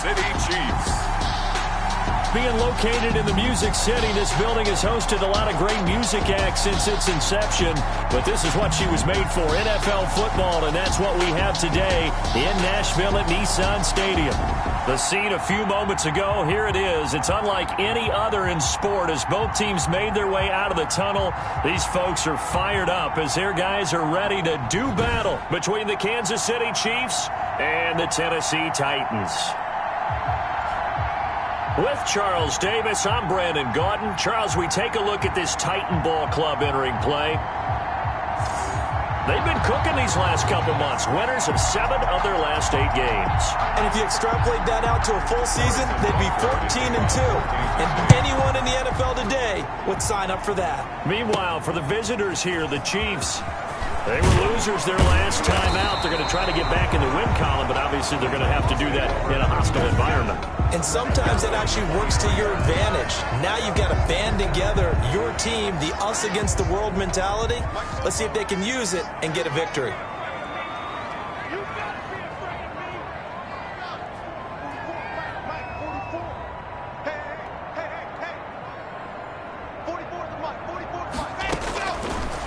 City Chiefs. Being located in the Music City, this building has hosted a lot of great music acts since its inception. But this is what she was made for, NFL football, and that's what we have today in Nashville at Nissan Stadium. The scene a few moments ago, here it is. It's unlike any other in sport as both teams made their way out of the tunnel. These folks are fired up as their guys are ready to do battle between the Kansas City Chiefs and the Tennessee Titans. With Charles Davis, I'm Brandon Gaudin. Charles, we take a look at this Titan Ball Club entering play. They've been cooking these last couple months. Winners of 7 of their last 8 games. And if you extrapolate that out to a full season, they'd be 14-2. And anyone in the NFL today would sign up for that. Meanwhile, for the visitors here, the Chiefs, they were losers their last time out. They're going to try to get back in the win column, but obviously they're going to have to do that in a hostile environment. And sometimes it actually works to your advantage. Now you've got to band together your team, the us against the world mentality. Let's see if they can use it and get a victory.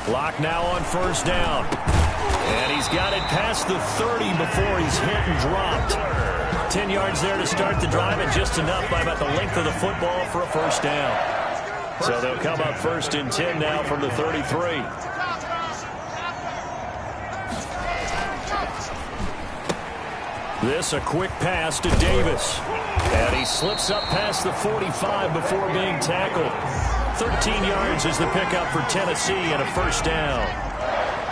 Lock now on first down. And he's got it past the 30 before he's hit and dropped. 10 yards there to start the drive, and just enough by about the length of the football for a first down. So they'll come up 1st and 10 now from the 33. This a quick pass to Davis. And he slips up past the 45 before being tackled. 13 yards is the pickup for Tennessee and a first down.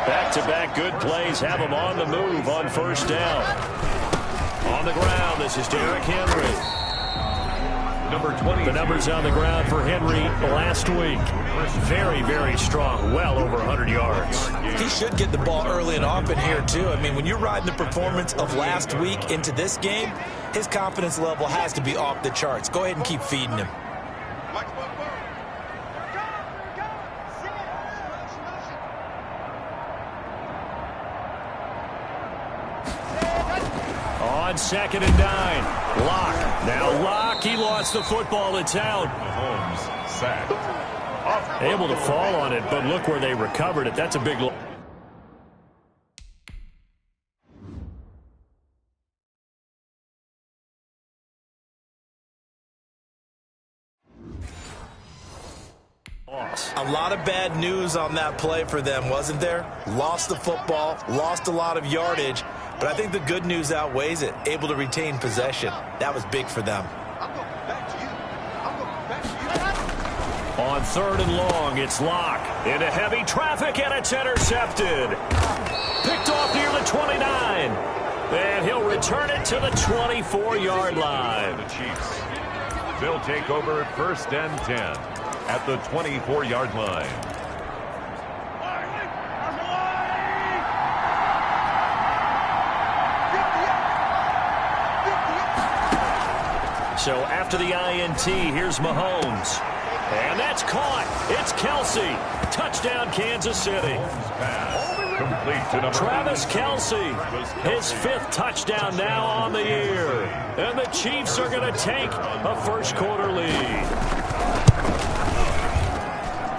Back-to-back good plays have them on the move on first down. On the ground, this is Derrick Henry. Number 20. The numbers on the ground for Henry last week. Very, very strong. Well over 100 yards. He should get the ball early and often here, too. I mean, when you're riding the performance of last week into this game, his confidence level has to be off the charts. Go ahead and keep feeding him. On 2nd and 9. Lock. Now Lock. He lost the football. It's out. Mahomes sacked. Able to fall on it, but look where they recovered it. That's a big loss. A lot of bad news on that play for them, wasn't there? Lost the football, lost a lot of yardage, but I think the good news outweighs it. Able to retain possession. That was big for them. On 3rd and long, it's Lock. Into heavy traffic, and it's intercepted. Picked off near the 29. And he'll return it to the 24-yard line. The Chiefs. They'll take over at 1st and 10 at the 24-yard line. So after the INT, here's Mahomes. And that's caught. It's Kelsey. Touchdown, Kansas City. Complete to number Travis Kelsey, his 5th touchdown now on the year. And the Chiefs are going to take a first-quarter lead.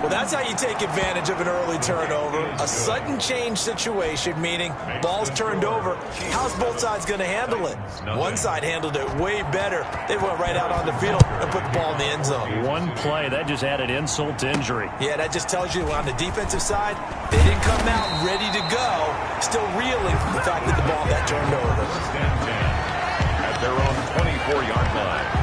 Well, that's how you take advantage of an early turnover. A sudden change situation, meaning ball's turned over. How's both sides going to handle it? One side handled it way better. They went right out on the field and put the ball in the end zone. One play, that just added insult to injury. Yeah, that just tells you on the defensive side, they didn't come out ready to go, still reeling from the fact that the ball got turned over. At their own 24-yard line.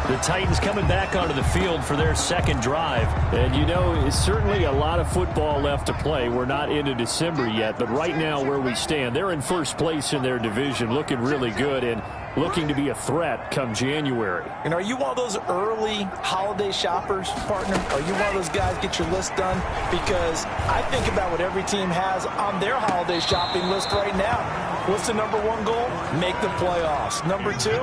The Titans coming back onto the field for their 2nd drive. And, you know, it's certainly a lot of football left to play. We're not into December yet, but right now where we stand, they're in 1st place in their division, looking really good and looking to be a threat come January. And are you one of those early holiday shoppers, partner? Are you one of those guys get your list done? Because I think about what every team has on their holiday shopping list right now. What's the number one goal? Make the playoffs. Number two,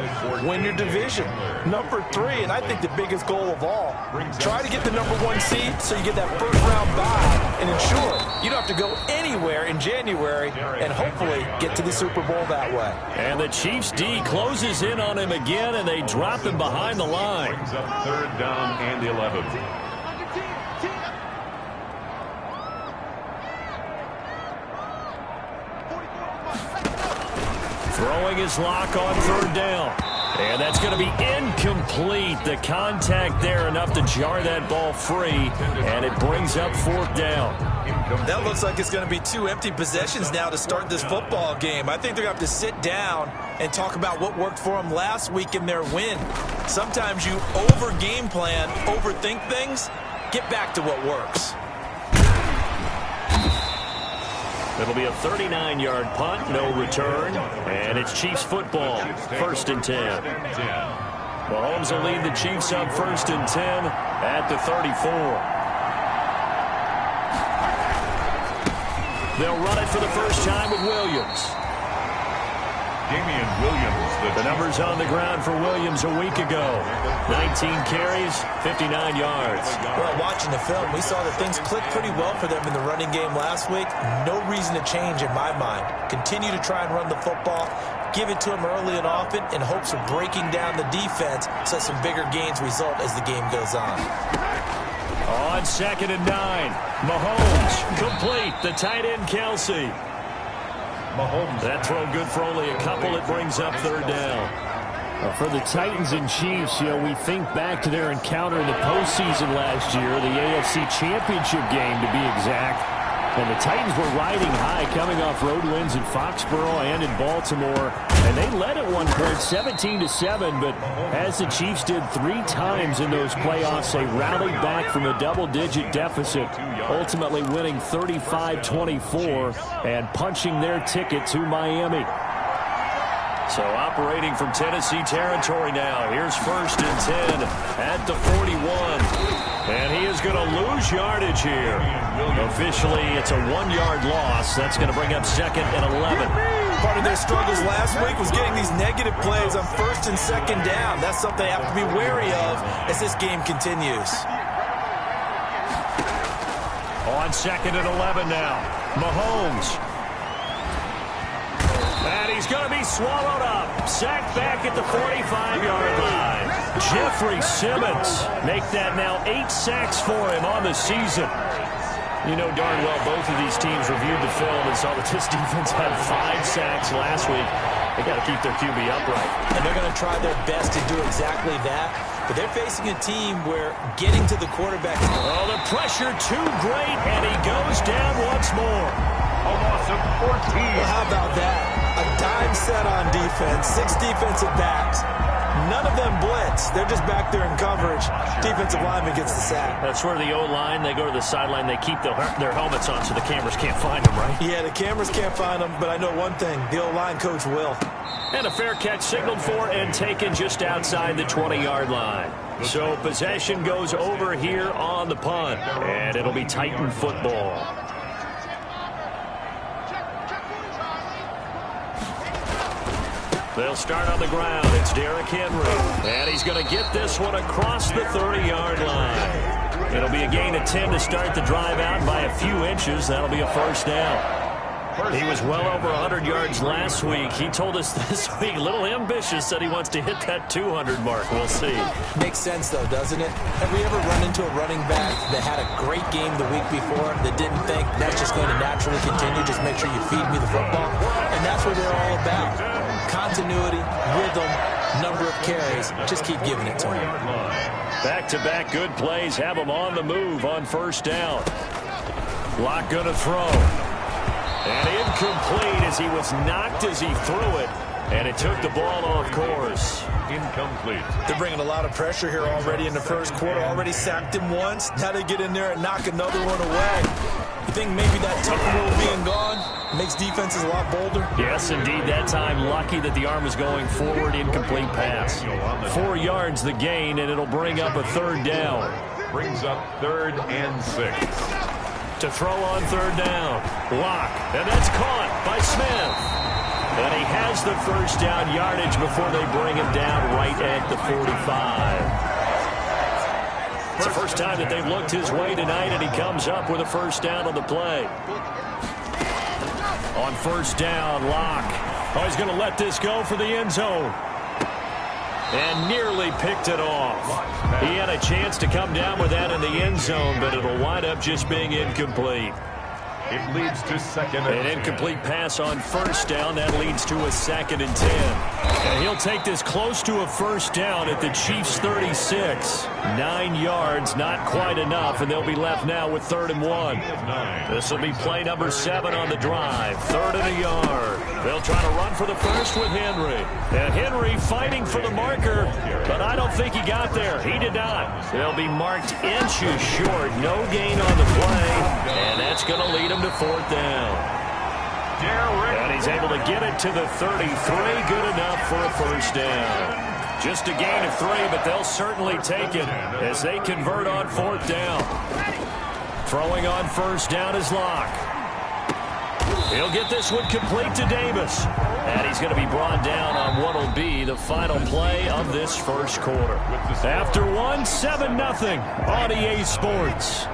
win your division. Number three, and I think the biggest goal of all, try to get the number one seed so you get that first round bye and ensure you don't have to go anywhere in January and hopefully get to the Super Bowl that way. And the Chiefs D closes in on him again, and they drop him behind the line. Brings up third down and 11. Throwing his lock on third down. And that's going to be incomplete. The contact there enough to jar that ball free, and it brings up fourth down. That looks like it's going to be 2 empty possessions now to start this football game. I think they're going to have to sit down and talk about what worked for them last week in their win. Sometimes you over-game plan, overthink things. Get back to what works. It'll be a 39-yard punt, no return, and it's Chiefs football, first and 10. Mahomes will lead the Chiefs up first and 10 at the 34. They'll run it for the first time with Williams. Damian Williams, The numbers on the ground for Williams a week ago. 19 carries, 59 yards. Well, watching the film, we saw that things clicked pretty well for them in the running game last week. No reason to change in my mind. Continue to try and run the football, give it to them early and often in hopes of breaking down the defense so some bigger gains result as the game goes on. On second and 9, Mahomes complete. The tight end, Kelsey. Mahomes. That throw good for only a couple. It brings up third down. For the Titans and Chiefs, we think back to their encounter in the postseason last year, the AFC Championship game to be exact. And the Titans were riding high, coming off road wins in Foxborough and in Baltimore. And they led at one point 17-7, but as the Chiefs did 3 times in those playoffs, they rallied back from a double-digit deficit, ultimately winning 35-24 and punching their ticket to Miami. So operating from Tennessee territory now. Here's first and 10 at the 41. And he is going to lose yardage here. Officially, it's a 1-yard loss. That's going to bring up second and 11. Part of their struggles last week was getting these negative plays on first and second down. That's something they have to be wary of as this game continues. On second and 11 now. Mahomes. And he's going to be swallowed up. Sacked back at the 45-yard line. Jeffrey Simmons make that now 8 sacks for him on the season. You know darn well both of these teams reviewed the film and saw that this defense had 5 sacks last week. They got to keep their QB upright. And they're going to try their best to do exactly that. But they're facing a team where getting to the quarterback... Oh, the pressure too great, and he goes down once more. A loss of 14. Well, how about that? A dime set on defense, 6 defensive backs. None of them blitz. They're just back there in coverage. Defensive lineman gets the sack. That's where the O-line, they go to the sideline, they keep their helmets on so the cameras can't find them, right? Yeah, the cameras can't find them, but I know one thing. The O-line coach will. And a fair catch signaled for and taken just outside the 20-yard line. So possession goes over here on the punt, and it'll be Titan football. They'll start on the ground. It's Derrick Henry. And he's going to get this one across the 30-yard line. It'll be a gain of 10 to start the drive out by a few inches. That'll be a first down. He was well over 100 yards last week. He told us this week, a little ambitious, that he wants to hit that 200 mark. We'll see. Makes sense, though, doesn't it? Have we ever run into a running back that had a great game the week before that didn't think that's just going to naturally continue? Just make sure you feed me the football. And that's what they're all about. Continuity, rhythm, number of carries. Just keep giving it to him. Back-to-back good plays have him on the move on first down. Lock going to throw. And incomplete as he was knocked as he threw it. And it took the ball off course. Incomplete. They're bringing a lot of pressure here already in the first quarter. Already sacked him once. Now they get in there and knock another one away. You think maybe that Tucker rule being gone makes defenses a lot bolder? Yes, indeed. That time, lucky that the arm was going forward. Incomplete pass. 4 yards the gain, and it'll bring up a third down. Brings up 3rd and 6. To throw on third down. Lock. And that's caught by Smith. And he has the first down yardage before they bring him down right at the 45. It's the first time that they've looked his way tonight, and he comes up with a first down on the play. On first down, Locke. Oh, he's going to let this go for the end zone. And nearly picked it off. He had a chance to come down with that in the end zone, but it'll wind up just being incomplete. It leads to second and An 10. incomplete pass on first down. That leads to a 2nd and 10. And he'll take this close to a first down at the Chiefs' 36. 9 yards, not quite enough, and they'll be left now with 3rd and 1. This will be play number 7 on the drive. 3rd and a yard. They'll try to run for the first with Henry. And Henry fighting for the marker, but I don't think he got there. He did not. They'll be marked inches short. No gain on the play, and that's going to lead him to 4th down. And he's able to get it to the 33. Good enough for a first down. Just a gain of 3, but they'll certainly take it as they convert on 4th down. Throwing on first down is Locke. He'll get this one complete to Davis. And he's going to be brought down on what will be the final play of this first quarter. After 1, 7-0 on EA Sports.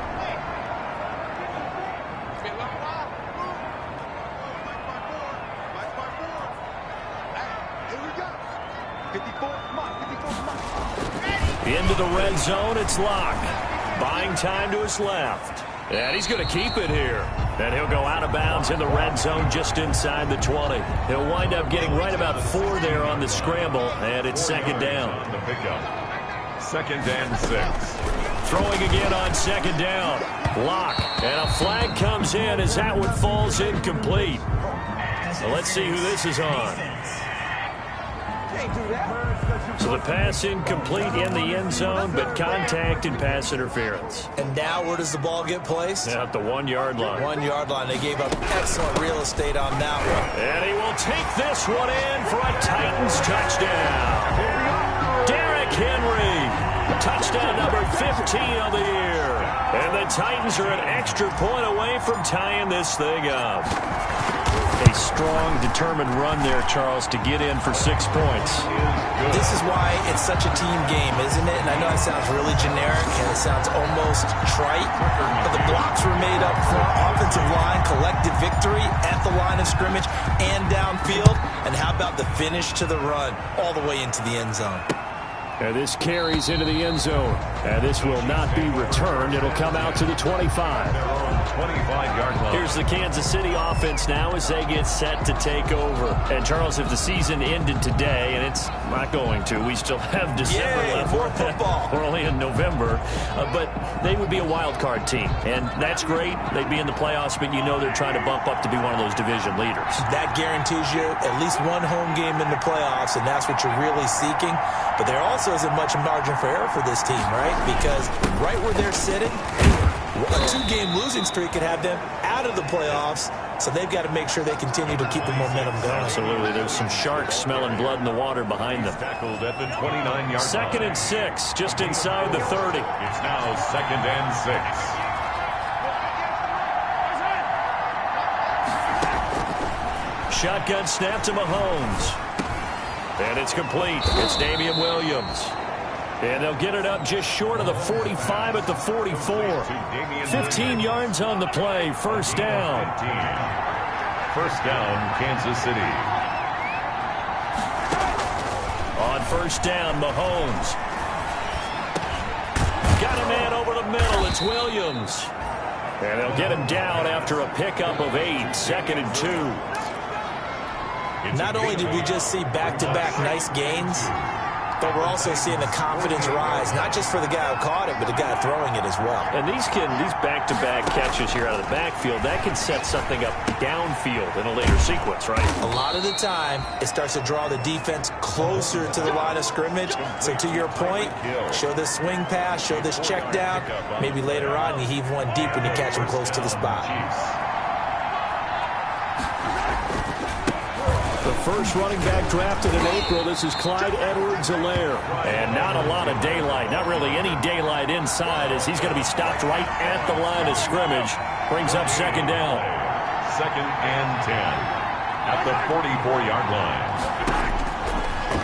Into the red zone, it's Locke. Buying time to his left. And he's going to keep it here. And he'll go out of bounds in the red zone just inside the 20. He'll wind up getting right about 4 there on the scramble, and it's 2nd down. The pickup. 2nd and 6. Throwing again on 2nd down. Locke. And a flag comes in as that one falls incomplete. So let's see who this is on. So the pass incomplete in the end zone, but contact and pass interference. And now where does the ball get placed? At the 1-yard line. 1-yard line. They gave up excellent real estate on that one. And he will take this one in for a Titans touchdown. Derrick Henry. Touchdown number 15 of the year. And the Titans are an extra point away from tying this thing up. A strong, determined run there, Charles, to get in for 6 points. This is why it's such a team game, isn't it? And I know it sounds really generic and it sounds almost trite, but the blocks were made up for offensive line, collective victory at the line of scrimmage and downfield. And how about the finish to the run all the way into the end zone? And this carries into the end zone. And this will not be returned. It'll come out to the 25. 25-yard line. Here's the Kansas City offense now as they get set to take over. And, Charles, if the season ended today, and it's not going to, we still have December left. More football. We're only in November. But they would be a wild card team. And that's great. They'd be in the playoffs, but you know they're trying to bump up to be one of those division leaders. That guarantees you at least one home game in the playoffs, and that's what you're really seeking. But there also isn't much margin for error for this team, right? Because right where they're sitting, a 2-game losing streak could have them out of the playoffs, so they've got to make sure they continue to keep the momentum going. Absolutely. There's some sharks smelling blood in the water behind them. Tackled at the 29-yard line. 2nd and 6, just inside the 30. It's now 2nd and 6. Shotgun snap to Mahomes. And it's complete. It's Damian Williams. And they'll get it up just short of the 45 at the 44. 15 yards on the play. First down. First down, Kansas City. On first down, Mahomes. Got a man over the middle. It's Williams. And they'll get him down after a pickup of 8. 2nd and 2. Not only did we just see back-to-back nice gains, but we're also seeing the confidence rise, not just for the guy who caught it, but the guy throwing it as well. And these back-to-back catches here out of the backfield, that can set something up downfield in a later sequence, right? A lot of the time, it starts to draw the defense closer to the line of scrimmage. So to your point, show this swing pass, show this check down. Maybe later on you heave one deep when you catch him close to the spot. The first running back drafted in April. This is Clyde Edwards-Helaire. And not a lot of daylight, not really any daylight inside, as he's going to be stopped right at the line of scrimmage. Brings up 2nd down. 2nd and 10. at the 44-yard line.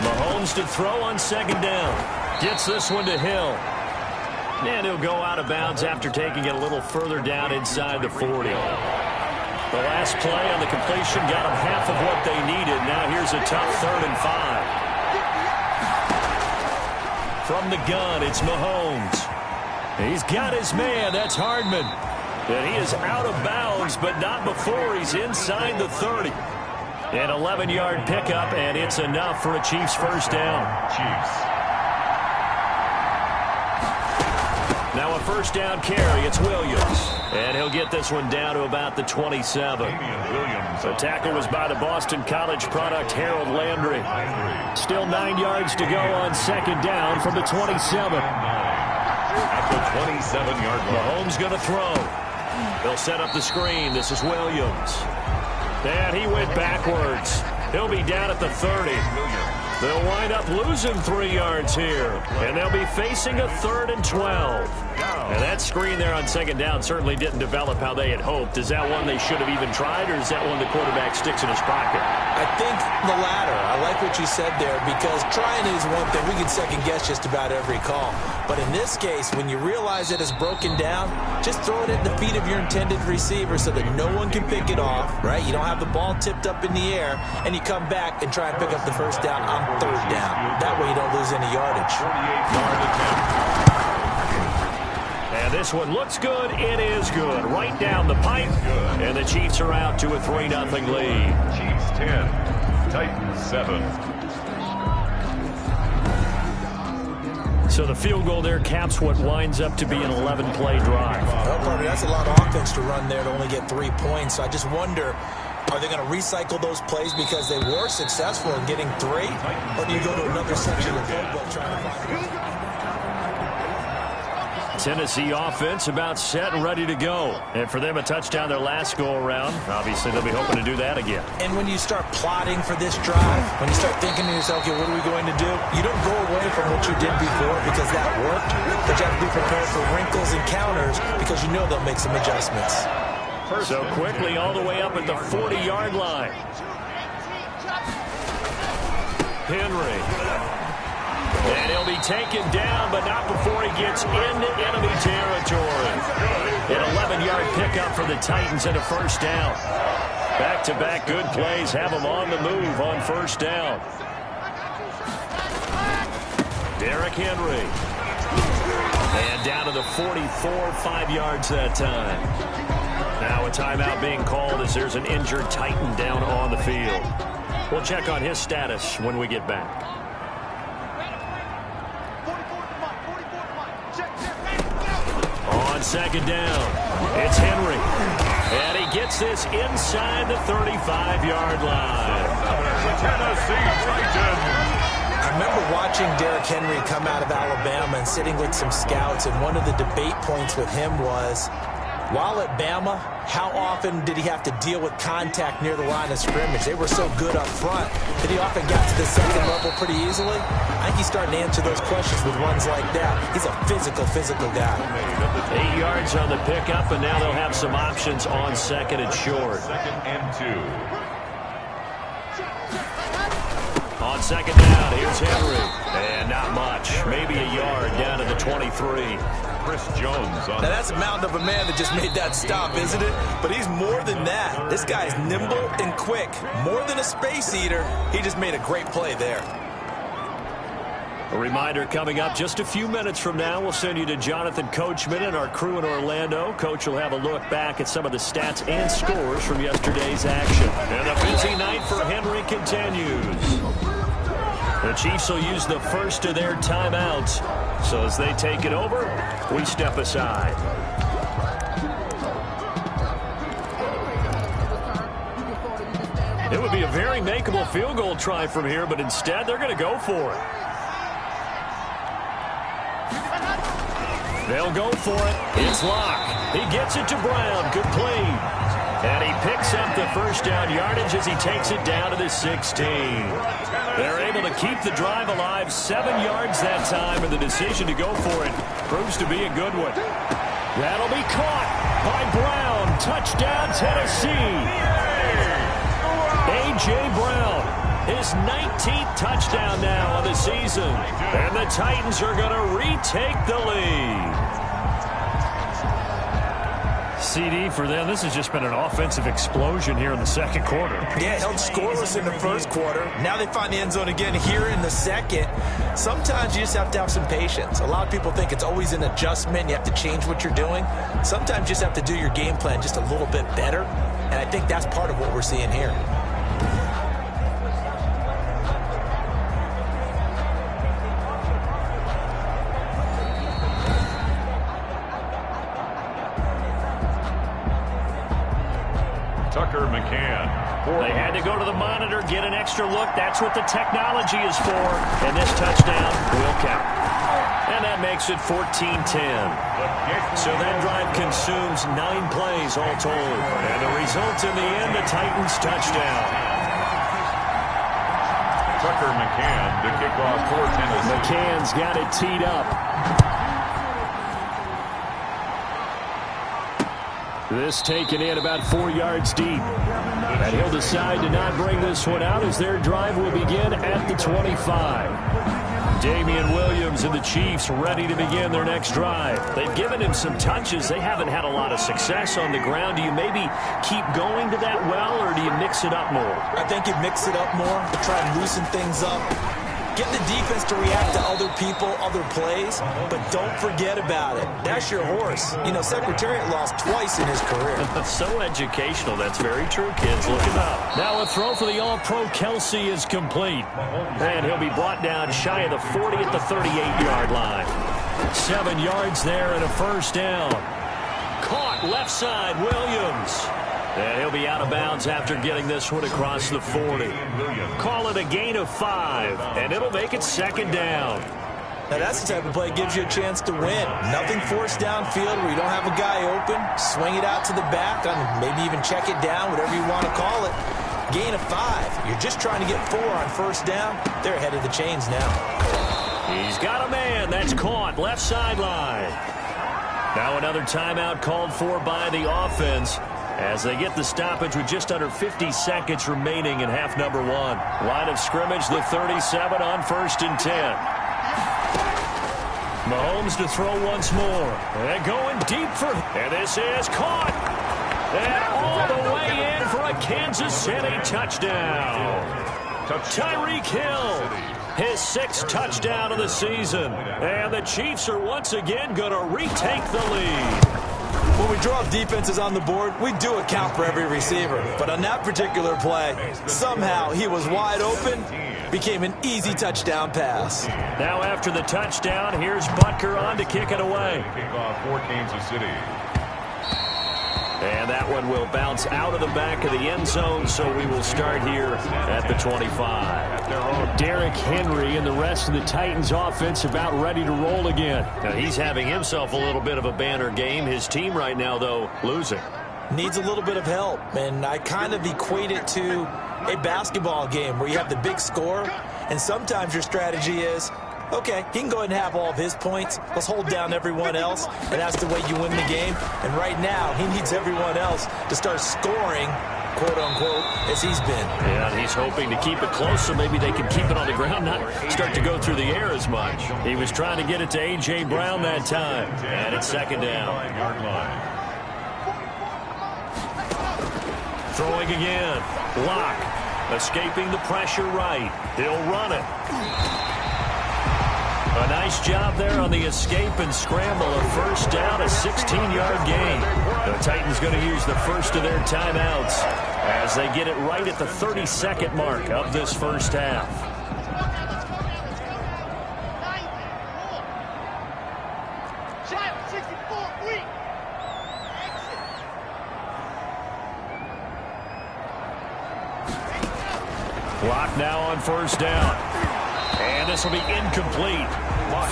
Mahomes to throw on second down. Gets this one to Hill. And he'll go out of bounds after taking it a little further down inside the 40. The last play on the completion got them half of what they needed. Now here's a tough 3rd and 5. From the gun, it's Mahomes. He's got his man. That's Hardman. And he is out of bounds, but not before he's inside the 30. An 11-yard pickup, and it's enough for a Chiefs first down. Chiefs. Now a first down carry. It's Williams. And he'll get this one down to about the 27. The tackle was by the Boston College product, Harold Landry. Still 9 yards to go on second down from the 27. At the 27-yard line. Mahomes going to throw. They'll set up the screen. This is Williams. And he went backwards. He'll be down at the 30. They'll wind up losing 3 yards here. And they'll be facing a 3rd and 12. And that screen there on second down certainly didn't develop how they had hoped. Is that one they should have even tried, or is that one the quarterback sticks in his pocket? I think the latter. I like what you said there, because trying is one thing. We can second guess just about every call. But in this case, when you realize it is broken down, just throw it at the feet of your intended receiver so that no one can pick it off, right? You don't have the ball tipped up in the air, and you come back and try and pick up the first down on 3rd down. That way you don't lose any yardage. 48-yard attempt. And this one looks good. It is good. Right down the pipe. And the Chiefs are out to a 3-0 lead. Chiefs 10, Titans 7. So the field goal there caps what winds up to be an 11-play drive. Well, partner, that's a lot of offense to run there to only get 3 points. I just wonder, are they going to recycle those plays because they were successful in getting 3? Or do you go to another section of the playbook trying to find it? Tennessee offense about set and ready to go. And for them, a touchdown their last go-around. Obviously, they'll be hoping to do that again. And when you start plotting for this drive, when you start thinking to yourself, okay, what are we going to do? You don't go away from what you did before because that worked. But you have to be prepared for wrinkles and counters because you know they'll make some adjustments. So quickly all the way up at the 40-yard line. Henry. And he'll be taken down, but not before he gets into enemy territory. An 11-yard pickup for the Titans and a first down. Back-to-back good plays have them on the move on first down. Derrick Henry. And down to the 44, 5 yards that time. Now a timeout being called as there's an injured Titan down on the field. We'll check on his status when we get back. On second down, it's Henry. And he gets this inside the 35-yard line. Tennessee Titans. I remember watching Derrick Henry come out of Alabama and sitting with some scouts, and one of the debate points with him was, while at Bama, how often did he have to deal with contact near the line of scrimmage? They were so good up front that he often got to the second level pretty easily. I think he's starting to answer those questions with runs like that. He's a physical guy. 8 yards on the pickup, and now they'll have some options on second and short. 2nd and 2. On second down, here's Henry. And not much. Maybe a yard down to the 23. Chris Jones on. Now that's a mountain of a man that just made that stop, isn't it? But he's more than that. This guy's nimble and quick. More than a space eater. He just made a great play there. A reminder coming up just a few minutes from now. We'll send you to Jonathan Coachman and our crew in Orlando. Coach will have a look back at some of the stats and scores from yesterday's action. And the busy night for Henry continues. The Chiefs will use the first of their timeouts. So as they take it over, we step aside. It would be a very makeable field goal try from here, but instead they're going to go for it. They'll go for it. It's Locke. He gets it to Brown. Complete. And he picks up the first down yardage as he takes it down to the 16. They're able to keep the drive alive. 7 yards that time, and the decision to go for it proves to be a good one. That'll be caught by Brown. Touchdown, Tennessee. A A.J. Brown. His 19th touchdown now on the season. And the Titans are going to retake the lead. CD for them. This has just been an offensive explosion here in the second quarter. Yeah, held scoreless in the first quarter. Now they find the end zone again here in the second. Sometimes you just have to have some patience. A lot of people think it's always an adjustment. You have to change what you're doing. Sometimes you just have to do your game plan just a little bit better. And I think that's part of what we're seeing here. They had to go to the monitor, get an extra look. That's what the technology is for. And this touchdown will count. And that makes it 14-10. So that drive consumes 9 plays all told. And the result in the end, the Titans touchdown. Tucker McCann to kick off for Tennessee. McCann's got it teed up. This taken in about 4 yards deep. And he'll decide to not bring this one out as their drive will begin at the 25. Damian Williams and the Chiefs ready to begin their next drive. They've given him some touches. They haven't had a lot of success on the ground. Do you maybe keep going to that well, or do you mix it up more? I think you mix it up more to try and loosen things up. Get the defense to react to other people, other plays, but don't forget about it. That's your horse. You know, Secretariat lost twice in his career. So educational. That's very true, kids. Look it up. Now a throw for the All-Pro Kelsey is complete. And he'll be brought down shy of the 40 at the 38-yard line. 7 yards there and a first down. Caught left side, Williams. And he'll be out of bounds after getting this one across the 40. Call it a gain of 5, and it'll make it second down. Now that's the type of play that gives you a chance to win. Nothing forced downfield where you don't have a guy open. Swing it out to the back, maybe even check it down, whatever you want to call it. Gain of 5. You're just trying to get 4 on first down. They're ahead of the chains now. He's got a man. That's caught. Left sideline. Now another timeout called for by the offense, as they get the stoppage with just under 50 seconds remaining in half number 1. Line of scrimmage, the 37 on 1st and 10. Mahomes to throw once more. And going deep for... And this is caught. And all the way in for a Kansas City touchdown. Tyreek Hill, his 6th touchdown of the season. And the Chiefs are once again going to retake the lead. When we draw defenses on the board, we do account for every receiver. But on that particular play, somehow he was wide open, became an easy touchdown pass. Now after the touchdown, here's Butker on to kick it away. Kickoff for Kansas City. And that one will bounce out of the back of the end zone, so we will start here at the 25. Derrick Henry and the rest of the Titans offense about ready to roll again. Now he's having himself a little bit of a banner game. His team right now, though, losing. Needs a little bit of help, and I kind of equate it to a basketball game where you have the big score, and sometimes your strategy is, okay, he can go ahead and have all of his points. Let's hold down everyone else, and that's the way you win the game. And right now, he needs everyone else to start scoring, quote-unquote, as he's been. Yeah, and he's hoping to keep it close so maybe they can keep it on the ground, not start to go through the air as much. He was trying to get it to A.J. Brown that time, and it's second down. Throwing again. Lock. Escaping the pressure right. He'll run it. A nice job there on the escape and scramble. A first down, a 16-yard gain. The Titans going to use the first of their timeouts as they get it right at the 32nd mark of this first half. Clock now on first down. And this will be incomplete.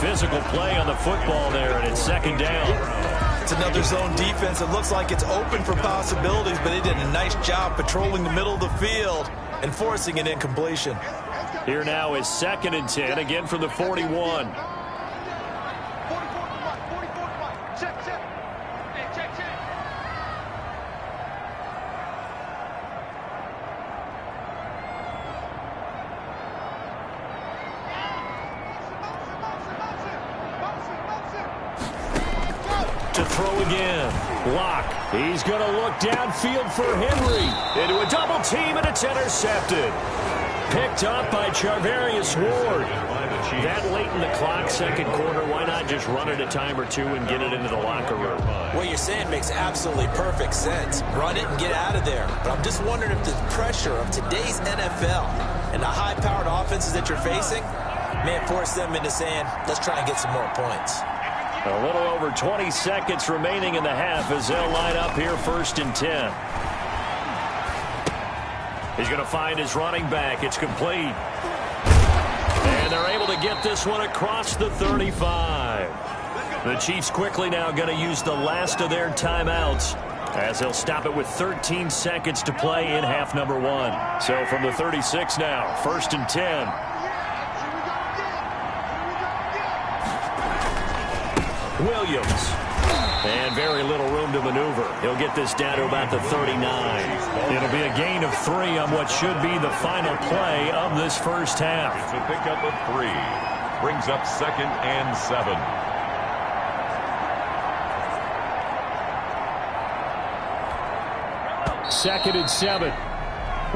Physical play on the football there, and it's second down. It's another zone defense. It looks like it's open for possibilities, but they did a nice job patrolling the middle of the field and forcing an incompletion. Here now is 2nd and 10, again from the 41. to throw again. Lock. He's going to look downfield for Henry. Into a double team, and it's intercepted. Picked up by Charvarius Ward. That late in the clock, second quarter, why not just run it a time or two and get it into the locker room? What you're saying makes absolutely perfect sense. Run it and get out of there. But I'm just wondering if the pressure of today's NFL and the high-powered offenses that you're facing may force them into saying, let's try and get some more points. A little over 20 seconds remaining in the half as they'll line up here 1st and 10. He's going to find his running back. It's complete. And they're able to get this one across the 35. The Chiefs quickly now going to use the last of their timeouts as they'll stop it with 13 seconds to play in half number 1. So from the 36 now, 1st and 10. Williams. And very little room to maneuver. He'll get this down to about the 39. It'll be a gain of 3 on what should be the final play of this first half. It's a pickup of 3. Brings up 2nd and 7. – 2nd and 7.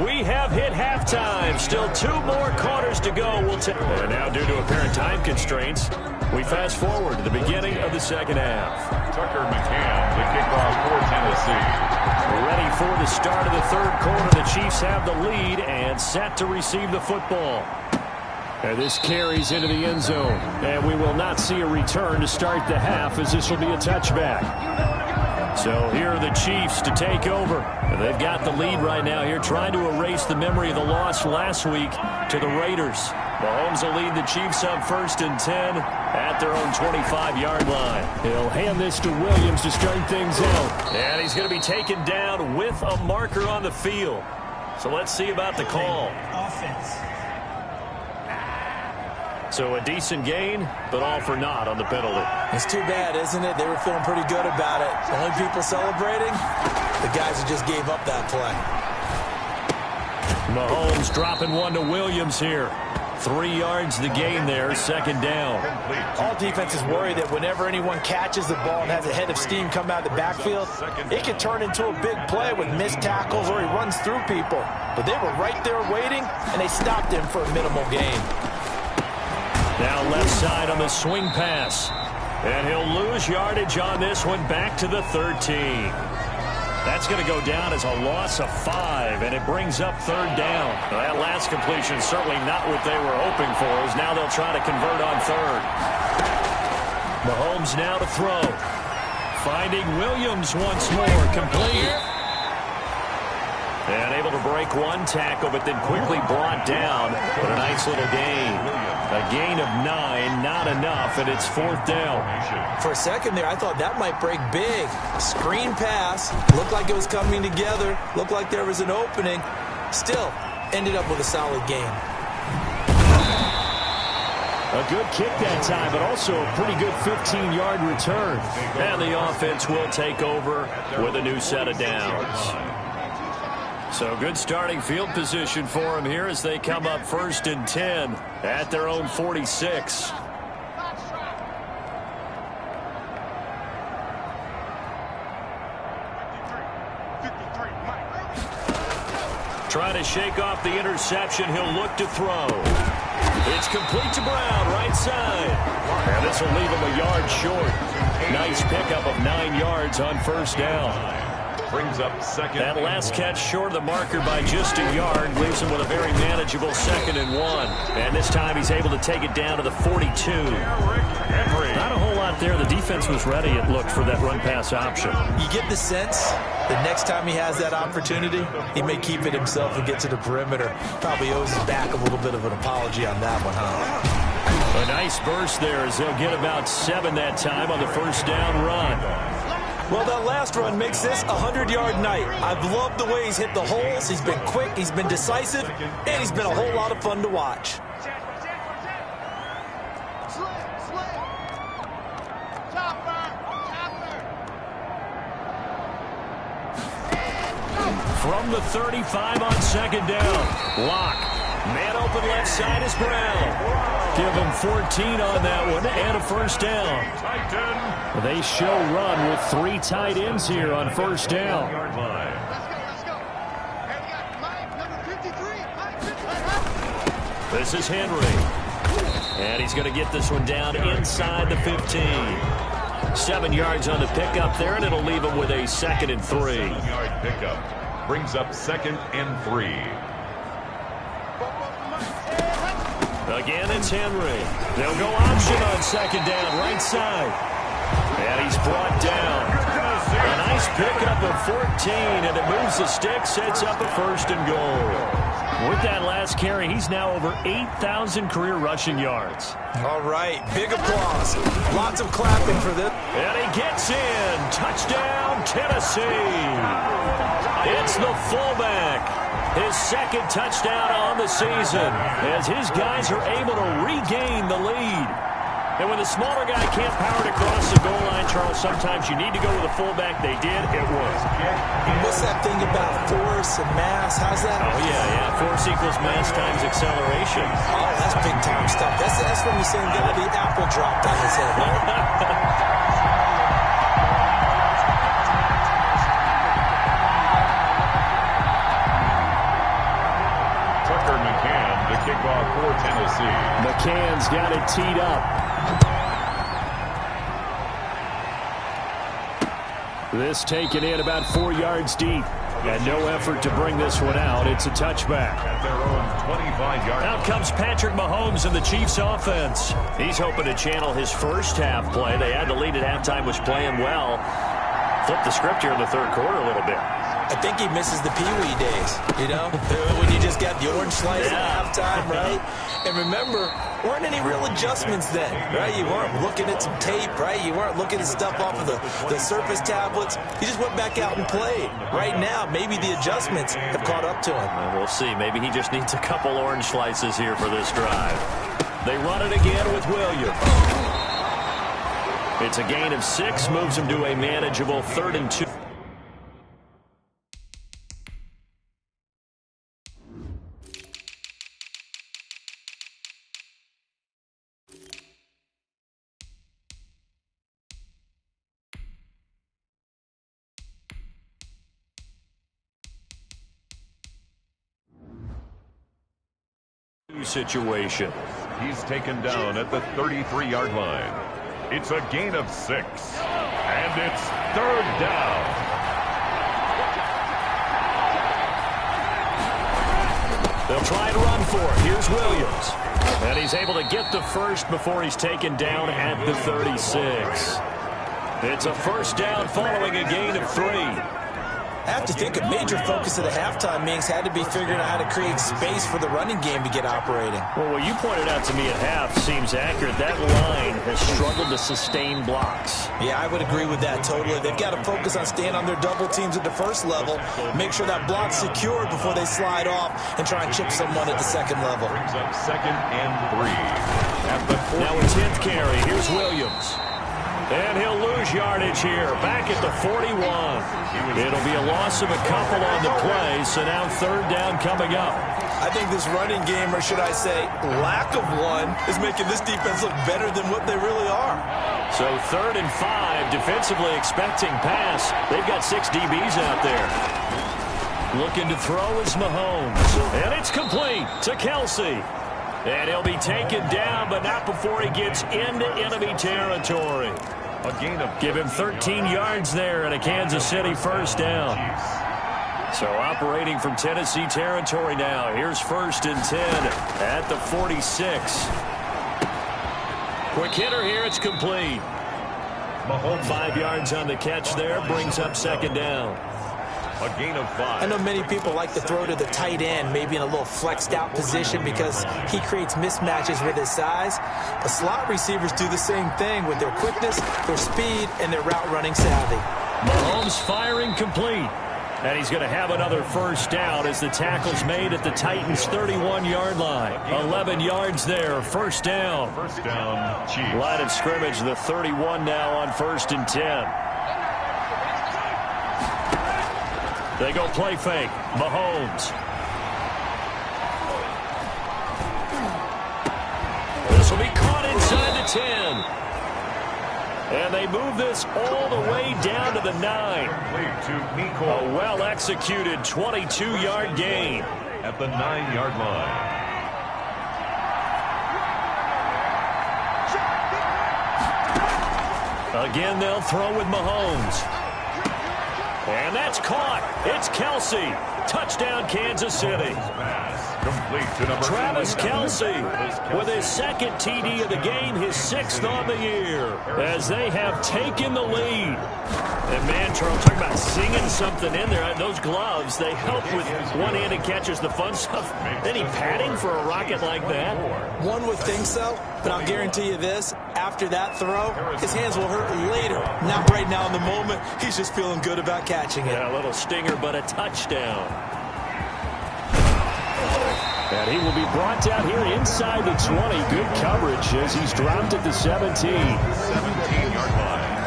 We have hit halftime. Still 2 more quarters to go. And now, due to apparent time constraints, we fast forward to the beginning of the second half. Tucker McCann, the kickoff for Tennessee. Ready for the start of the third quarter. The Chiefs have the lead and set to receive the football. And this carries into the end zone. And we will not see a return to start the half, as this will be a touchback. So here are the Chiefs to take over. They've got the lead right now here, trying to erase the memory of the loss last week to the Raiders. Mahomes will lead the Chiefs up 1st and 10 at their own 25-yard line. He'll hand this to Williams to start things out. And he's going to be taken down with a marker on the field. So let's see about the call. Offense. So a decent gain, but all for naught on the penalty. It's too bad, isn't it? They were feeling pretty good about it. The only people celebrating, the guys who just gave up that play. Mahomes dropping one to Williams here. 3 yards the gain there, 2nd down. All defenses worry that whenever anyone catches the ball and has a head of steam come out of the backfield, it can turn into a big play with missed tackles or he runs through people. But they were right there waiting, and they stopped him for a minimal gain. Now left side on the swing pass. And he'll lose yardage on this one back to the 13. That's going to go down as a loss of 5, and it brings up 3rd down. Now, that last completion certainly not what they were hoping for, as now they'll try to convert on 3rd. Mahomes now to throw. Finding Williams once more, complete. And able to break one tackle, but then quickly brought down. But a nice little gain. A gain of 9, not enough, and it's 4th down. For a second there, I thought that might break big. Screen pass, looked like it was coming together, looked like there was an opening. Still, ended up with a solid gain. A good kick that time, but also a pretty good 15-yard return. And the offense will take over with a new set of downs. So good starting field position for them here as they come up 1st and 10 at their own 46. Trying to shake off the interception. He'll look to throw. It's complete to Brown, right side. And this will leave him a yard short. Nice pickup of 9 yards on 1st down. Brings up 2nd. That last catch short of the marker by just a yard leaves him with a very manageable 2nd and 1. And this time he's able to take it down to the 42. Not a whole lot there. The defense was ready, it looked, for that run-pass option. You get the sense that next time he has that opportunity, he may keep it himself and get to the perimeter. Probably owes his back a little bit of an apology on that one, huh? A nice burst there as they'll get about 7 that time on the 1st down run. Well, that last run makes this a 100-yard night. I've loved the way he's hit the holes. He's been quick, he's been decisive, and he's been a whole lot of fun to watch. From the 35 on 2nd down. Lock. Man open left side is Brown. Give him 14 on that one and a first down. They show run with 3 tight ends here on first down. This is Henry. And he's going to get this one down inside the 15. 7 yards on the pickup there, and it'll leave him with a 2nd and 3. 7-yard pickup brings up 2nd and 3. Again, it's Henry. They'll go option on 2nd down, right side. And he's brought down. A nice pickup of 14, and it moves the stick, sets up a 1st and goal. With that last carry, he's now over 8,000 career rushing yards. All right, big applause. Lots of clapping for this. And he gets in. Touchdown, Tennessee. It's the fullback. His 2nd touchdown on the season as his guys are able to regain the lead. And when the smaller guy can't power it across the goal line, Charles, sometimes you need to go with a fullback. They did. It worked. What's that thing about force and mass? How's that? Oh, yeah. Force equals mass times acceleration. Oh, that's big-time stuff. That's from the same guy the apple dropped on his head, right? Kickoff for Tennessee. McCann's got it teed up. This taken in about 4 yards deep. And no effort to bring this one out. It's a touchback. At their own 25-yard line. Out comes Patrick Mahomes in the Chiefs offense. He's hoping to channel his first half play. They had the lead at halftime, was playing well. Flip the script here in the 3rd quarter a little bit. I think he misses the Pee-wee days, you know, when you just got the orange slice at halftime, right? And remember, weren't any real adjustments then, right? You weren't looking at some tape, right? You weren't looking at stuff off of the Surface tablets. You just went back out and played. Right now, maybe the adjustments have caught up to him. Well, we'll see. Maybe he just needs a couple orange slices here for this drive. They run it again with Williams. It's a gain of 6, moves him to a manageable 3rd and 2. Situation. He's taken down at the 33-yard line. It's a gain of 6. And it's 3rd down. They'll try and run for it. Here's Williams. And he's able to get the first before he's taken down at the 36. It's a 1st down following a gain of 3. I have to think a major focus of the halftime meetings had to be figuring out how to create space for the running game to get operating. Well, what you pointed out to me at half seems accurate. That line has struggled to sustain blocks. Yeah, I would agree with that totally. They've got to focus on staying on their double teams at the 1st level, make sure that block's secured before they slide off and try and chip someone at the 2nd level. Brings up 2nd and 3. At the 40. Now a 10th carry. Here's Williams. And he'll lose yardage here, back at the 41. It'll be a loss of a couple on the play, so now 3rd down coming up. I think this running game, or should I say lack of one, is making this defense look better than what they really are. So 3rd and 5, defensively expecting pass. They've got 6 DBs out there. Looking to throw is Mahomes. And it's complete to Kelsey. And he'll be taken down, but not before he gets into enemy territory. A gain of Give him 13 yards there and a Kansas City 1st down. So operating from Tennessee territory now. Here's 1st and 10 at the 46. Quick hitter here. It's complete. Mahomes. 5 yards on the catch there. Brings up 2nd down. A gain of 5. I know many people like to throw to the tight end, maybe in a little flexed out position because he creates mismatches with his size. But slot receivers do the same thing with their quickness, their speed, and their route running savvy. Mahomes firing complete. And he's going to have another 1st down as the tackle's made at the Titans' 31-yard line. 11 yards there, 1st down. 1st down, Chiefs. Line of scrimmage, the 31 now on 1st and 10. They go play fake. Mahomes. This This will be caught inside the 10. And they move this all the way down to the 9. A well-executed 22-yard gain. At the 9-yard line. Again, they'll throw with Mahomes. And that's caught. It's Kelsey. Touchdown, Kansas City. Complete to number Travis Kelsey with his second TD of the game, his 6th on the year, as they have taken the lead. And man, Charles, talking about singing something in there. Those gloves, they help with one-handed catches, the fun stuff. Any padding for a rocket like that? One would think so, but I'll guarantee you this. After that throw, his hands will hurt later. Not right now in the moment. He's just feeling good about catching it. Yeah, a little stinger, but a touchdown. And he will be brought down here inside the 20. Good coverage as he's dropped at the 17. 17-yard line.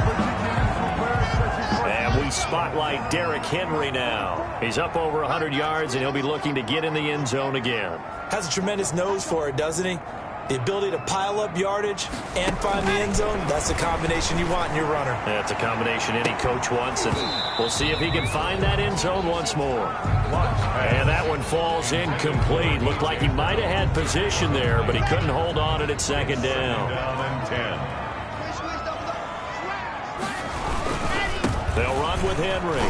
And we spotlight Derrick Henry now. He's up over 100 yards, and he'll be looking to get in the end zone again. Has a tremendous nose for it, doesn't he? The ability to pile up yardage and find the end zone, that's the combination you want in your runner. That's a combination any coach wants, and we'll see if he can find that end zone once more. And that one falls incomplete. Looked like he might have had position there, but he couldn't hold on at its second down. Down and 10. They'll run with Henry.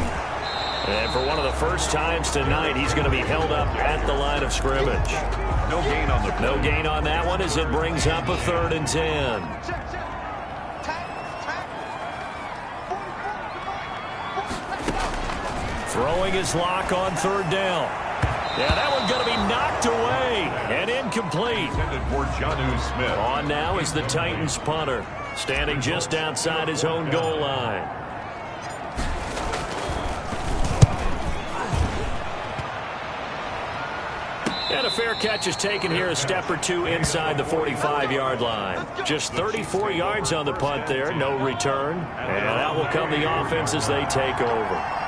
And for one of the first times tonight, he's going to be held up at the line of scrimmage. No gain on the play. No gain on that one as it brings up a 3rd and 10. Throwing his lock on 3rd down. Yeah, that one's going to be knocked away and incomplete. Intended for Jonnu Smith. On now is the Titans punter, standing just outside his own goal line. And a fair catch is taken here, a step or two inside the 45-yard line. Just 34 yards on the punt there, no return. And out will come the offense as they take over.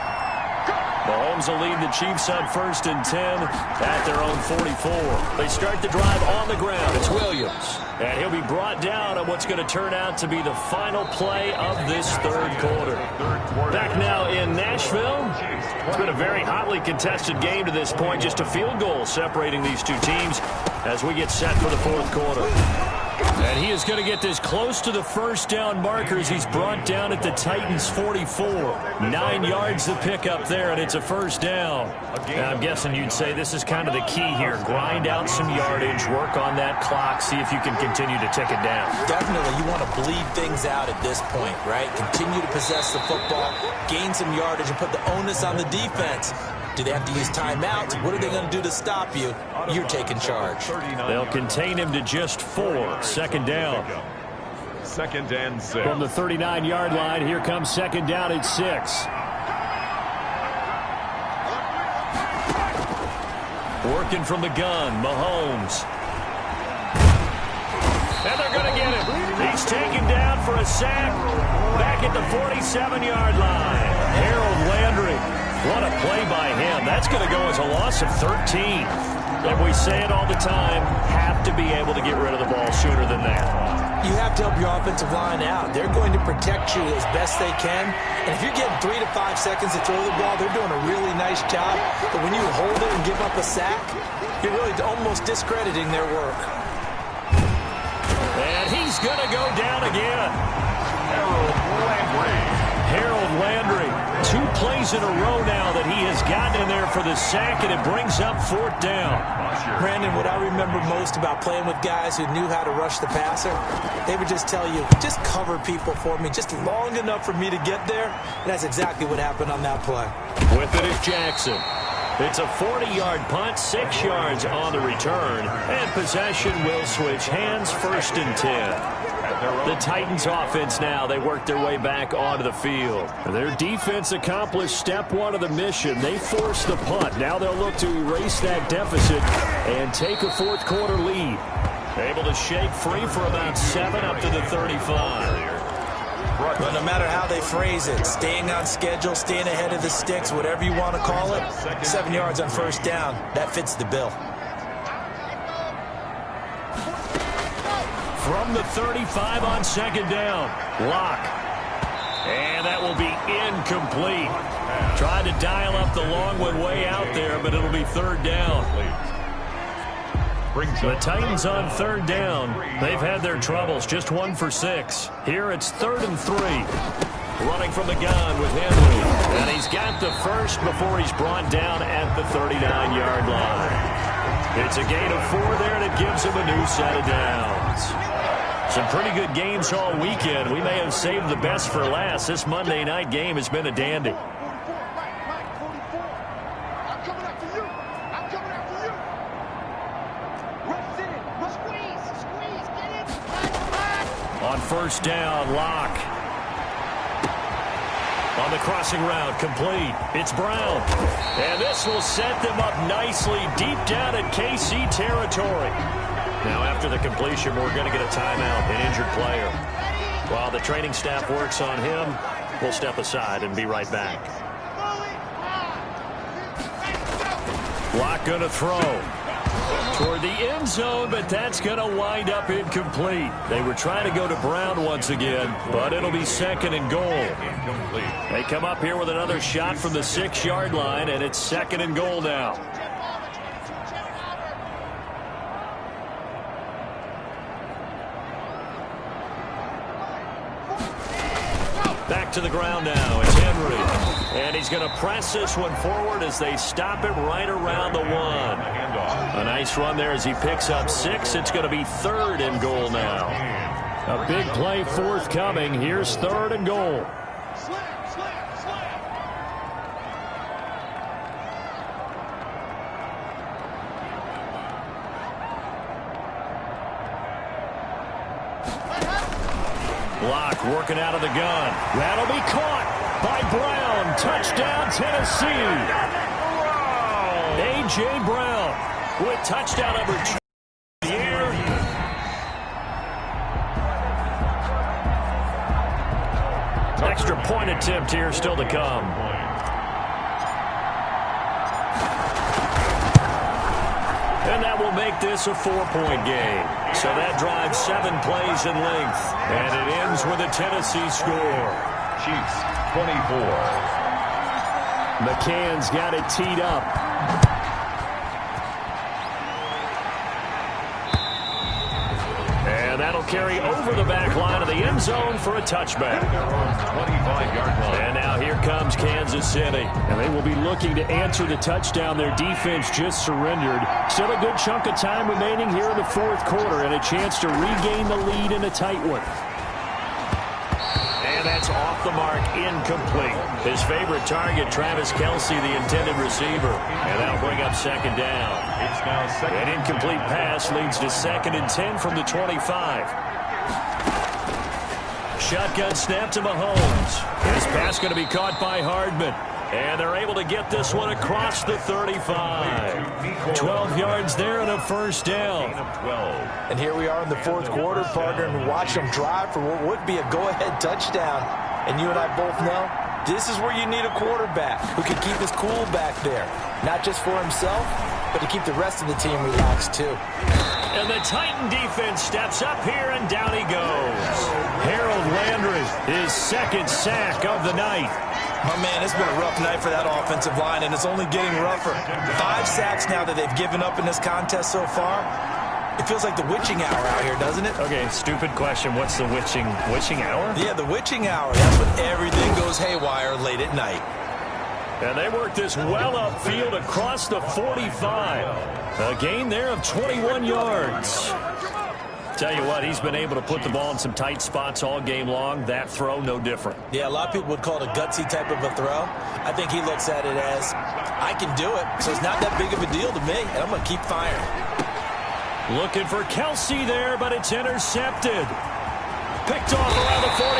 Mahomes will lead the Chiefs on 1st and 10 at their own 44. They start the drive on the ground. It's Williams. And he'll be brought down on what's going to turn out to be the final play of this 3rd quarter. Back now in Nashville. It's been a very hotly contested game to this point. Just a field goal separating these two teams as we get set for the 4th quarter. And he is going to get this close to the 1st down markers. He's brought down at the Titans' 44. 9 yards to pick up there, and it's a 1st down. And I'm guessing you'd say this is kind of the key here. Grind out some yardage, work on that clock, see if you can continue to tick it down. Definitely, you want to bleed things out at this point, right? Continue to possess the football, gain some yardage, and put the onus on the defense. Do they have to use timeouts? What are they going to do to stop you? You're taking charge. They'll contain him to just 4. 2nd down. 2nd and 6. From the 39-yard line, here comes 2nd down at 6. Working from the gun, Mahomes. And they're going to get him. He's taken down for a sack back at the 47-yard line. Harold Landry. What a play by him. That's going to go as a loss of 13. And we say it all the time, have to be able to get rid of the ball sooner than that. You have to help your offensive line out. They're going to protect you as best they can. And if you're getting 3 to 5 seconds to throw the ball, they're doing a really nice job. But when you hold it and give up a sack, you're really almost discrediting their work. And he's going to go down again. Harold Landry. 2 plays in a row now that he has gotten in there for the sack, and it brings up 4th down. Brandon, what I remember most about playing with guys who knew how to rush the passer, they would just tell you, just cover people for me, just long enough for me to get there. And that's exactly what happened on that play. With it is Jackson. It's a 40-yard punt, 6 yards on the return, and possession will switch hands, 1st and 10. The Titans offense now, they work their way back onto the field. Their defense accomplished step 1 of the mission. They forced the punt. Now they'll look to erase that deficit and take a 4th quarter lead. Able to shake free for about 7 up to the 35. But no matter how they phrase it, staying on schedule, staying ahead of the sticks, whatever you want to call it, 7 yards on 1st down, that fits the bill. from the 35 on second down. Lock. And that will be incomplete. Tried to dial up the long one way out there, but it'll be third down. The Titans on third down. They've had their troubles, just 1 for 6. Here it's 3rd and 3. Running from the gun with Henry. And he's got the first before he's brought down at the 39-yard line. It's a gain of 4 there, and it gives him a new set of downs. Some pretty good games all weekend. We may have saved the best for last. This Monday night game has been a dandy. On first down, Lock. On the crossing route, complete. It's Brown. And this will set them up nicely deep down in KC territory. Now, after the completion, we're going to get a timeout, an injured player. While the training staff works on him, we'll step aside and be right back. Lock going to throw toward the end zone, but that's going to wind up incomplete. They were trying to go to Brown once again, but it'll be 2nd and goal. They come up here with another shot from the 6-yard line, and it's 2nd and goal now. Back to the ground now. It's Henry. And he's going to press this one forward as they stop it right around the 1. A nice run there as he picks up 6. It's going to be 3rd and goal now. A big play forthcoming. Here's 3rd and goal. Lock working out of the gun. That'll be caught by Brown. Touchdown, Tennessee. A.J. Brown with touchdown number 2 here. Extra point attempt here still to come. And that will make this a 4-point game. So that drives 7 plays in length. And it ends with a Tennessee score. Chiefs, 24. McCann's got it teed up. And that'll carry over the back line of the end zone for a touchback. 25-yard line. And now here comes Kansas City. And they will be looking to answer the touchdown their defense just surrendered. Still a good chunk of time remaining here in the 4th quarter and a chance to regain the lead in a tight one. And that's off the mark, incomplete. His favorite target, Travis Kelce, the intended receiver. And that'll bring up 2nd down. It's now 2nd. An incomplete pass leads to 2nd and 10 from the 25. Shotgun snap to Mahomes. His pass going to be caught by Hardman. And they're able to get this one across the 35. 12 yards there and a first down. And here we are in the 4th quarter, partner, and watch them drive for what would be a go-ahead touchdown. And you and I both know this is where you need a quarterback who can keep his cool back there. Not just for himself, but to keep the rest of the team relaxed too. And the Titan defense steps up here, and down he goes. Harold Landry, his 2nd sack of the night. My man, it's been a rough night for that offensive line, and it's only getting rougher. 5 sacks now that they've given up in this contest so far. It feels like the witching hour out here, doesn't it? Okay, stupid question. What's the witching hour? Yeah, the witching hour. That's when everything goes haywire late at night. And they work this well upfield across the 45. A gain there of 21 yards. Tell you what, he's been able to put the ball in some tight spots all game long. That throw, no different. Yeah, a lot of people would call it a gutsy type of a throw. I think he looks at it as, I can do it, so it's not that big of a deal to me, and I'm going to keep firing. Looking for Kelce there, but it's intercepted. Picked off around the 41.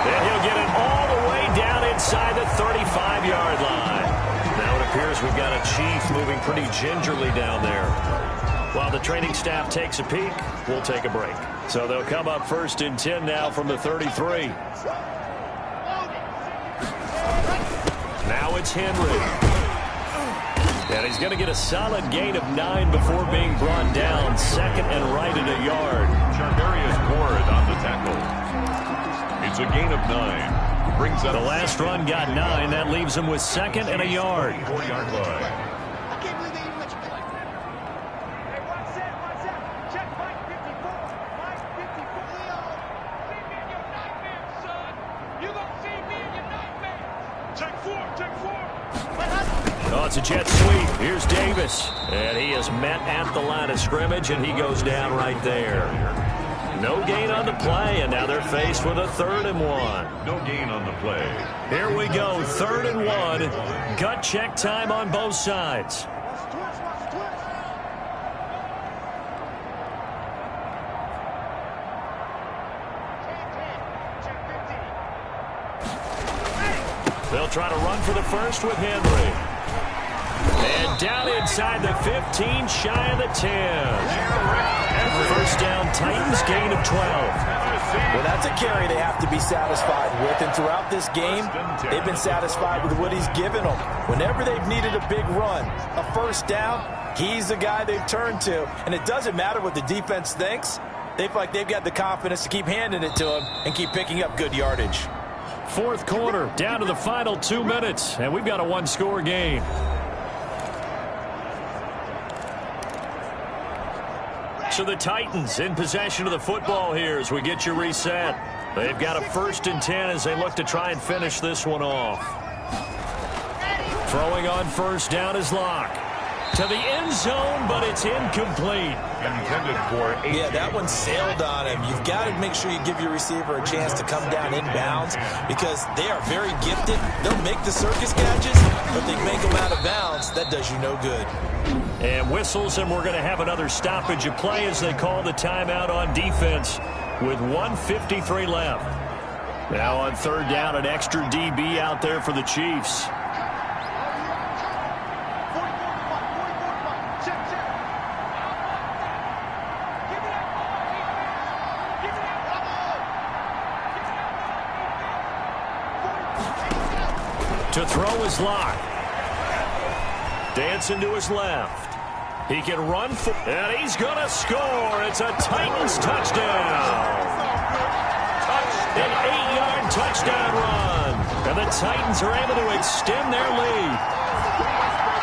And he'll get it all the way down inside the 35-yard line. Now it appears we've got a Chief moving pretty gingerly down there. While the training staff takes a peek, we'll take a break. So they'll come up 1st and 10 now from the 33. Now it's Henry. And he's going to get a solid gain of 9 before being brought down. 2nd and right at a yard. gain of 9. Brings up the last run got 9. That leaves him with 2nd and a yard. 4-yard line. Oh, it's a jet sweep. Here's Davis. And he is met at the line of scrimmage, and he goes down right there. No gain on the play, and now they're faced with a 3rd and 1. No gain on the play. Here we go, 3rd and 1. Gut check time on both sides. They'll try to run for the first with Henry. And down inside the 15, shy of the 10. First down, Titans, gain of 12. Well, that's a carry they have to be satisfied with. And throughout this game, they've been satisfied with what he's given them. Whenever they've needed a big run, a first down, he's the guy they've turned to. And it doesn't matter what the defense thinks. They feel like they've got the confidence to keep handing it to him and keep picking up good yardage. 4th quarter, down to the final 2 minutes, and we've got a 1-score game. So the Titans in possession of the football here as we get you reset. They've got a 1st and 10 as they look to try and finish this one off. Throwing on 1st down is Locke. To the end zone, but it's incomplete. Intended for 8. Yeah, that one sailed on him. You've got to make sure you give your receiver a chance to come down inbounds because they are very gifted. They'll make the circus catches, but they make them out of bounds. That does you no good. And whistles, and we're going to have another stoppage of play as they call the timeout on defense with 1:53 left. Now on 3rd down, an extra DB out there for the Chiefs. To throw is Locke. Dancing to his left. He can run for, and he's going to score. It's a Titans touchdown. An 8-yard touchdown run. And the Titans are able to extend their lead.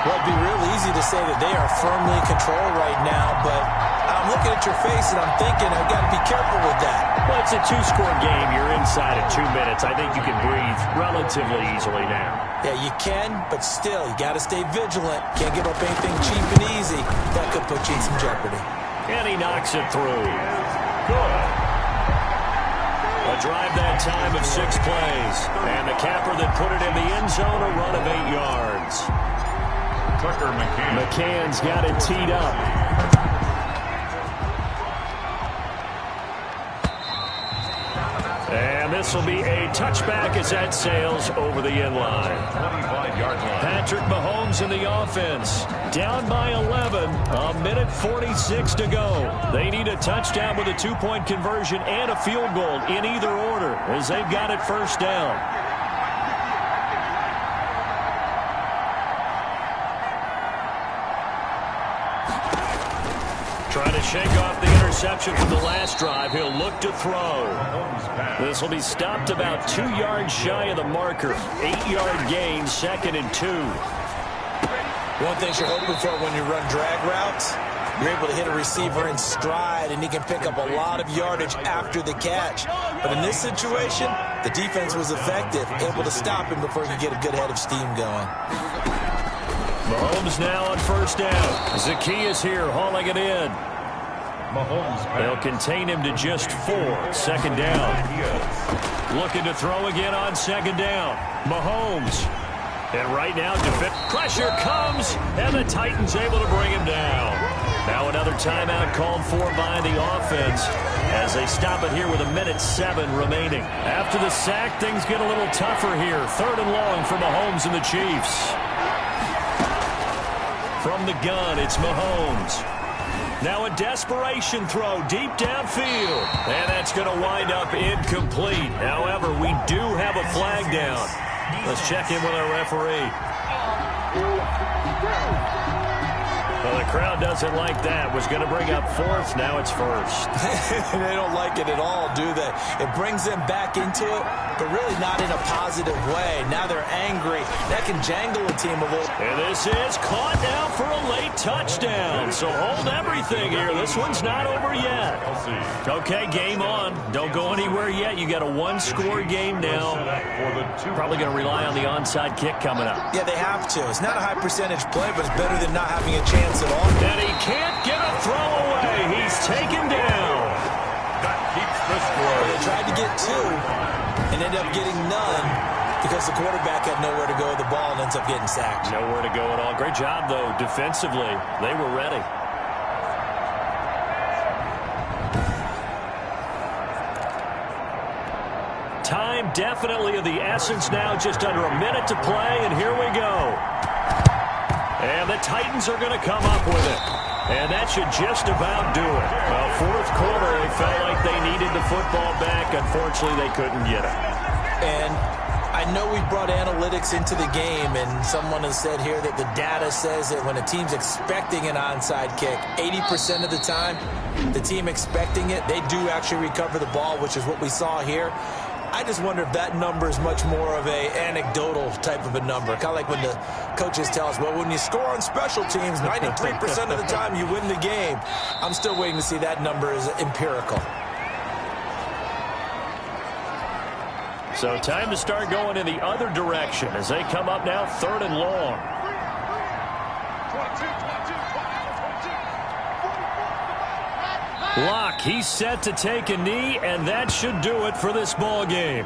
Well, it'd be real easy to say that they are firmly in control right now, but I'm looking at your face and I'm thinking I've got to be careful with that. Well, it's a 2-score game. You're inside of 2 minutes. I think you can breathe relatively easily now. Yeah, you can, but still, you got to stay vigilant. Can't give up anything cheap and easy. That could put you in some jeopardy. And he knocks it through. Good. A drive that time of 6 plays. And the capper that put it in the end zone, a run of 8 yards. Tucker McCann. McCann's got it teed up. And this will be a touchback as that sails over the end line. 25-yard line. Patrick Mahomes in the offense. Down by 11. A minute 46 to go. They need a touchdown with a 2-point conversion and a field goal in either order as they've got it 1st down. Trying to shake off the interception from the last drive. He'll look to throw. This will be stopped about 2 yards shy of the marker. 8-yard gain, 2nd and 2. One thing you're hoping for when you run drag routes, you're able to hit a receiver in stride, and he can pick up a lot of yardage after the catch. But in this situation, the defense was effective, able to stop him before he could get a good head of steam going. Mahomes now on 1st down. Zacchaeus here hauling it in. Mahomes. They'll contain him to just 4. 2nd down. Looking to throw again on 2nd down. Mahomes. And right now, pressure comes, and the Titans able to bring him down. Now another timeout called for by the offense as they stop it here with 1:07 remaining. After the sack, things get a little tougher here. 3rd and long for Mahomes and the Chiefs. From the gun, it's Mahomes. Now a desperation throw deep downfield. And that's going to wind up incomplete. However, we do have a flag down. Let's check in with our referee. Well, the crowd doesn't like that. Was going to bring up fourth. Now it's first. They don't like it at all, do they? It brings them back into it, but really not in a positive way. Now they're angry. That can jangle a team a little. And this is caught now for a late touchdown. So hold everything here. This one's not over yet. Okay, game on. Don't go anywhere yet. You got a one-score game now. Probably going to rely on the onside kick coming up. Yeah, they have to. It's not a high percentage play, but it's better than not having a chance at all. And he can't get a throw away. He's taken down. That keeps the score. They tried to get two and ended up getting none because the quarterback had nowhere to go with the ball and ends up getting sacked. Nowhere to go at all. Great job, though, defensively. They were ready. Time definitely of the essence now. Just under a minute to play, and here we go. And the Titans are going to come up with it. And that should just about do it. Well, fourth quarter, they felt like they needed the football back. Unfortunately, they couldn't get it. And I know we brought analytics into the game, and someone has said here that the data says that when a team's expecting an onside kick, 80% of the time, the team expecting it, they do actually recover the ball, which is what we saw here. I just wonder if that number is much more of a anecdotal type of a number. Kind of like when the coaches tell us, well, when you score on special teams, 93% of the time you win the game. I'm still waiting to see that number is empirical. So time to start going in the other direction as they come up now 3rd and long. Locke, he's set to take a knee, and that should do it for this ball game.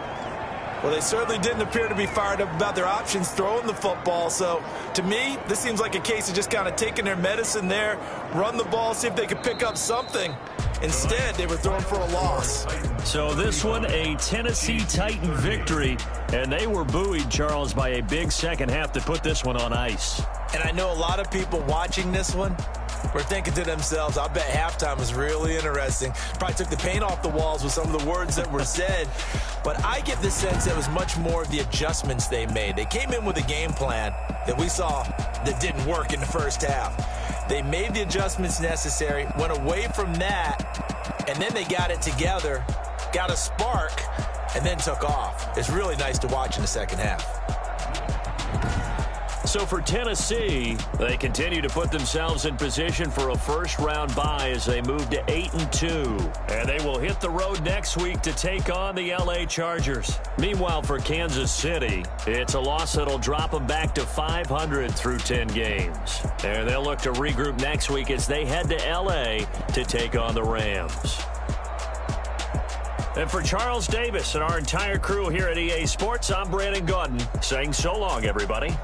Well, they certainly didn't appear to be fired up about their options throwing the football. So, to me, this seems like a case of just kind of taking their medicine there, run the ball, see if they could pick up something. Instead, they were throwing for a loss. So this one, a Tennessee Titan victory, and they were buoyed, Charles, by a big second half to put this one on ice. And I know a lot of people watching this one were thinking to themselves, I bet halftime was really interesting. Probably took the paint off the walls with some of the words that were said. But I get the sense it was much more of the adjustments they made. They came in with a game plan that we saw that didn't work in the first half. They made the adjustments necessary, went away from that, and then they got it together, got a spark, and then took off. It's really nice to watch in the second half. So for Tennessee, they continue to put themselves in position for a first-round bye as they move to 8-2. And they will hit the road next week to take on the L.A. Chargers. Meanwhile, for Kansas City, it's a loss that'll drop them back to 500 through 10 games. And they'll look to regroup next week as they head to L.A. to take on the Rams. And for Charles Davis and our entire crew here at EA Sports, I'm Brandon Gaudin saying so long, everybody.